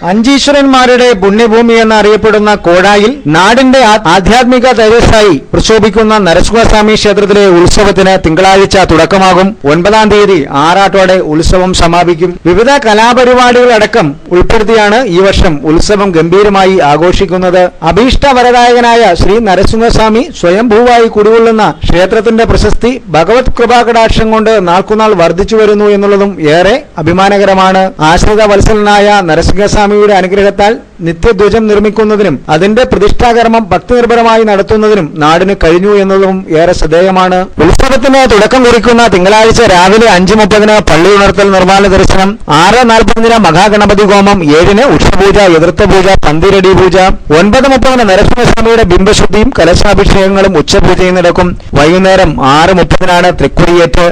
അഞ്ചീശ്വരന്മാരുടെ പുണ്യഭൂമി എന്നറിയപ്പെടുന്ന കോഴായിൽ നാടിന്റെ ആധ്യാത്മിക തേജസ്സായി പ്രശോഭിക്കുന്ന നരസിംഹസ്വാമി ക്ഷേത്രത്തിലെ ഉത്സവത്തിന് തിങ്കളാഴ്ച തുടക്കമാകും. 9-ാം തീയതി ആറാട്ടോടെ ഉത്സവം സമാപിക്കും. വിവിധ കലാപരിപാടികളടക്കം ഉൾപ്പെടുത്തിയാണ് ഈ വർഷം ഉത്സവം ഗംഭീരമായി ആഘോഷിക്കുന്നത്. അഭീഷ്ടവരദായകനായ ശ്രീ നരസിംഹസ്വാമി സ്വയംഭൂവായി കുടികൊള്ളുന്ന ക്ഷേത്രത്തിന്റെ പ്രശസ്തി ഭഗവത് കൃപാകടാക്ഷം കൊണ്ട് നാൾക്കുനാൾ വർദ്ധിച്ചു വരുന്നു എന്നുള്ളതും ഏറെ അഭിമാനകരമാണ്. ആശ്രിത വത്സലനായ നരസിംഹസ്വാമിയുടെ അനുഗ്രഹത്താൽ നിത്യധ്വജം നിർമ്മിക്കുന്നതിനും അതിന്റെ പ്രതിഷ്ഠാകർമ്മം ഭക്തിനിർഭരമായി നടത്തുന്നതിനും നാടിന് കഴിഞ്ഞു എന്നതും ഏറെ ശ്രദ്ധേയമാണ്. ഉത്സവത്തിന് തുടക്കം കുറിക്കുന്ന തിങ്കളാഴ്ച രാവിലെ 5:30 പള്ളി ഉണർത്തൽ നിർമ്മാണ ദർശനം, 6:40 മഹാഗണപതി ഹോമം, 7 ഉഷപൂജ, എതിർത്തപൂജ, പന്തിരടി പൂജ, 9:30 നരസിംഹസ്വാമിയുടെ ബിംബശുദ്ധിയും കലശാഭിഷേകങ്ങളും ഉച്ചപൂജയും നടക്കും. വൈകുന്നേരം 6:30 തൃക്കൊടിയേറ്റ്.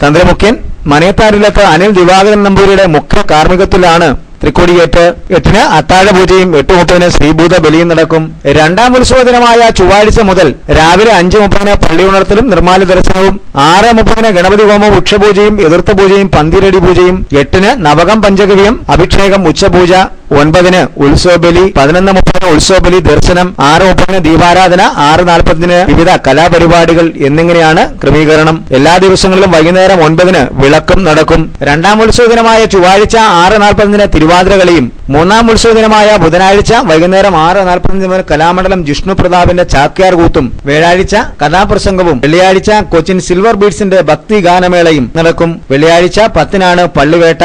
തന്ത്രിമുഖ്യൻ മനയത്താരിലത്ത് അനിൽ ദിവാകരൻ നമ്പൂരിയുടെ മുഖ്യ കാർമ്മികത്വത്തിലാണ് തൃക്കൊടിയേറ്റ്. 8 അത്താഴപൂജയും 8:30 ശ്രീഭൂത ബലിയും നടക്കും. രണ്ടാം ഉത്സവ ദിനമായ ചൊവ്വാഴ്ച മുതൽ രാവിലെ 5:30 പള്ളി ഉണർത്തലും നിർമ്മാല ദർശനവും, 6:30 ഗണപതി ഹോമവും ഉക്ഷപൂജയും എതിർത്തപൂജയും പന്തിരടി പൂജയും, 8 നവകം പഞ്ചഗവ്യം അഭിഷേകം ഉച്ചപൂജ, 9 ഉത്സവബലി, 11:30 ഉത്സവബലി ദർശനം, 6:30 ദീപാരാധന, 6:40 വിവിധ കലാപരിപാടികൾ എന്നിങ്ങനെയാണ് ക്രമീകരണം. എല്ലാ ദിവസങ്ങളിലും വൈകുന്നേരം 9 വിളക്കും നടക്കും. രണ്ടാം ഉത്സവ ദിനമായ ചൊവ്വാഴ്ച 6:40 തിരുവാതിരകളിയും, മൂന്നാം ഉത്സവ ദിനമായ ബുധനാഴ്ച വൈകുന്നേരം 6:40 കലാമണ്ഡലം ജിഷ്ണു പ്രതാപിന്റെ ചാക്യാർ കൂത്തും, വ്യാഴാഴ്ച കഥാപ്രസംഗവും, വെള്ളിയാഴ്ച കൊച്ചിൻ സിൽവർ ബീഡ്സിന്റെ ഭക്തി ഗാനമേളയും നടക്കും. വെള്ളിയാഴ്ച 10 പള്ളിവേട്ട.